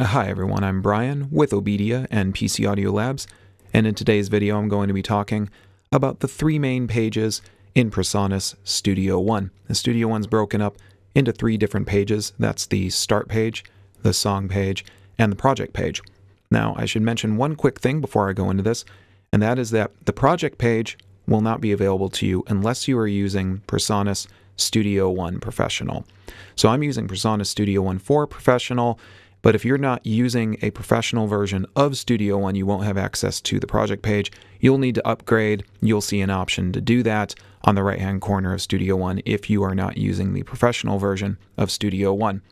Hi everyone, I'm Brian with OBEDIA and PC Audio Labs, and in today's video I'm going to be talking about the three main pages in PreSonus Studio One. The Studio One's broken up into three different pages. That's the start page, the song page, and the project page. Now I should mention one quick thing before I go into this, and that is that the project page will not be available to you unless you are using PreSonus Studio One Professional. So I'm using PreSonus Studio One for Professional, but if you're not using a professional version of Studio One, you won't have access to the project page. You'll need to upgrade. You'll see an option to do that on the right-hand corner of Studio One if you are not using the professional version of Studio One.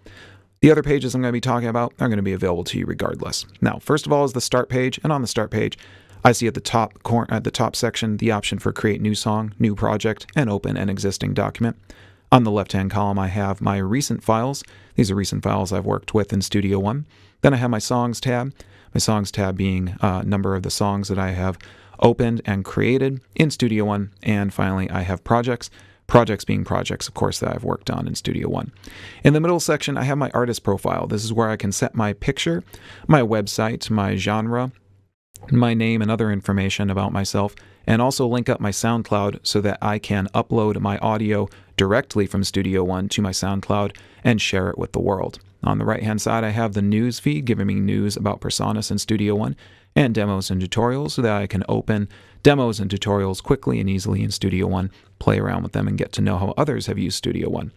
The other pages I'm going to be talking about are going to be available to you regardless. Now, first of all is the start page, and on the start page, I see at the top section the option for create new song, new project, and open an existing document. On the left-hand column, I have my recent files. These are recent files I've worked with in Studio One. Then I have my songs tab being a number of the songs that I have opened and created in Studio One. And finally, I have projects being projects, of course, that I've worked on in Studio One. In the middle section, I have my artist profile. This is where I can set my picture, my website, my genre, my name and other information about myself, and also link up my SoundCloud so that I can upload my audio directly from Studio One to my SoundCloud and share it with the world. On the right-hand side, I have the news feed giving me news about PreSonus and Studio One and demos and tutorials so that I can open demos and tutorials quickly and easily in Studio One, play around with them, and get to know how others have used Studio One.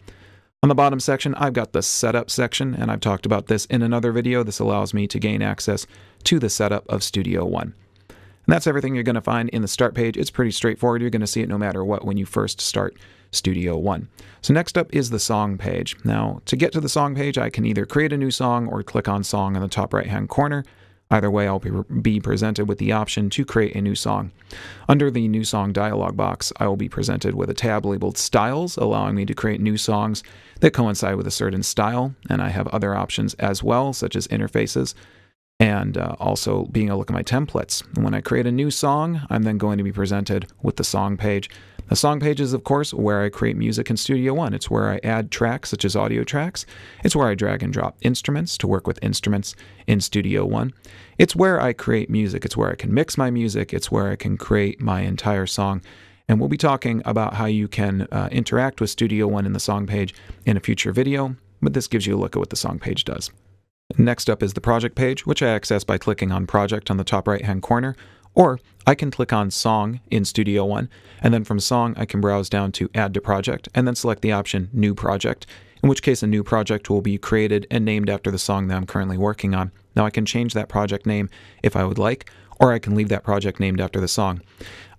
On the bottom section, I've got the setup section, and I've talked about this in another video. This allows me to gain access to the setup of Studio One. And that's everything you're going to find in the start page. It's pretty straightforward. You're going to see it no matter what when you first start Studio One. So next up is the song page. Now, to get to the song page, I can either create a new song or click on song in the top right-hand corner. Either way, I'll be presented with the option to create a new song. Under the new song dialog box, I will be presented with a tab labeled styles, allowing me to create new songs that coincide with a certain style. And I have other options as well, such as interfaces, and also being able to look at my templates. And when I create a new song, I'm then going to be presented with the song page. The song page is, of course, where I create music in Studio One. It's where I add tracks, such as audio tracks. It's where I drag and drop instruments to work with instruments in Studio One. It's where I create music. It's where I can mix my music. It's where I can create my entire song. And we'll be talking about how you can interact with Studio One in the song page in a future video, but this gives you a look at what the song page does. Next up is the project page, which I access by clicking on Project on the top right-hand corner, or I can click on Song in Studio One, and then from Song I can browse down to Add to Project, and then select the option New Project, in which case a new project will be created and named after the song that I'm currently working on. Now I can change that project name if I would like, or I can leave that project named after the song.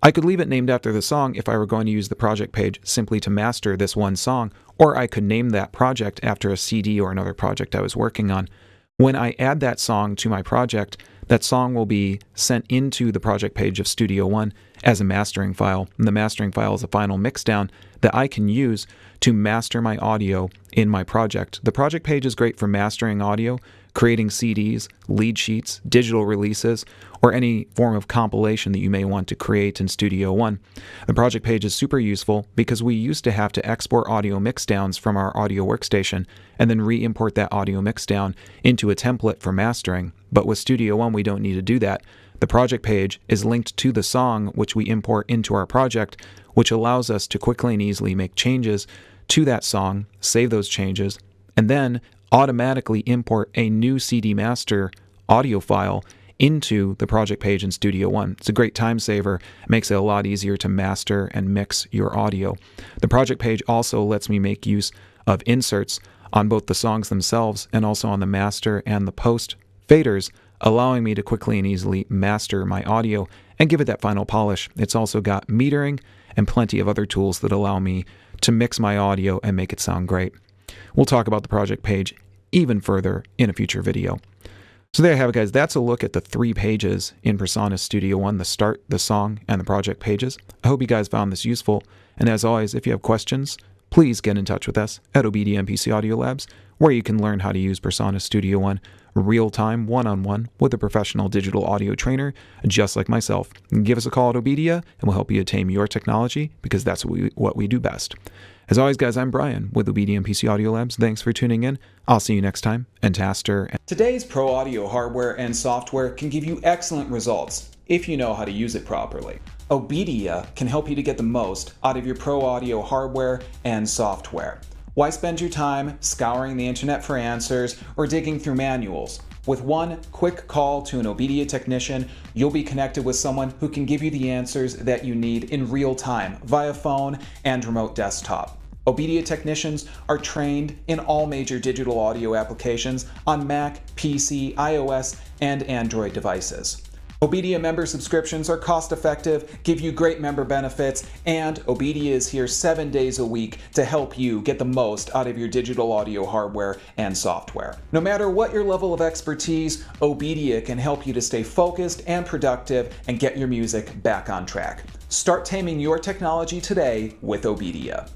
I could leave it named after the song if I were going to use the project page simply to master this one song, or I could name that project after a CD or another project I was working on. When I add that song to my project, that song will be sent into the project page of Studio One as a mastering file. And the mastering file is a final mixdown that I can use to master my audio in my project. The project page is great for mastering audio, creating CDs, lead sheets, digital releases, or any form of compilation that you may want to create in Studio One. The project page is super useful because we used to have to export audio mixdowns from our audio workstation and then re-import that audio mixdown into a template for mastering. But with Studio One, we don't need to do that. The project page is linked to the song which we import into our project, which allows us to quickly and easily make changes to that song, save those changes, and then automatically import a new CD master audio file into the project page in Studio One. It's a great time saver. It makes it a lot easier to master and mix your audio. The project page also lets me make use of inserts on both the songs themselves and also on the master and the post faders, allowing me to quickly and easily master my audio and give it that final polish. It's also got metering and plenty of other tools that allow me to mix my audio and make it sound great. We'll talk about the project page even further in a future video. So there you have it, guys. That's a look at the three pages in PreSonus Studio One, the start, the song, and the project pages. I hope you guys found this useful. And as always, if you have questions, please get in touch with us at OBEDIA and PC Audio Labs, where you can learn how to use PreSonus Studio One real-time, one-on-one with a professional digital audio trainer just like myself. Give us a call at OBEDIA and we'll help you attain your technology because that's what we do best. As always, guys, I'm Brian with OBEDIA and PC Audio Labs. Thanks for tuning in. I'll see you next time. And Taster. Today's pro audio hardware and software can give you excellent results if you know how to use it properly. OBEDIA can help you to get the most out of your pro audio hardware and software. Why spend your time scouring the internet for answers or digging through manuals? With one quick call to an OBEDIA technician, you'll be connected with someone who can give you the answers that you need in real time via phone and remote desktop. OBEDIA technicians are trained in all major digital audio applications on Mac, PC, iOS, and Android devices. OBEDIA member subscriptions are cost-effective, give you great member benefits, and OBEDIA is here 7 days a week to help you get the most out of your digital audio hardware and software. No matter what your level of expertise, OBEDIA can help you to stay focused and productive and get your music back on track. Start taming your technology today with OBEDIA.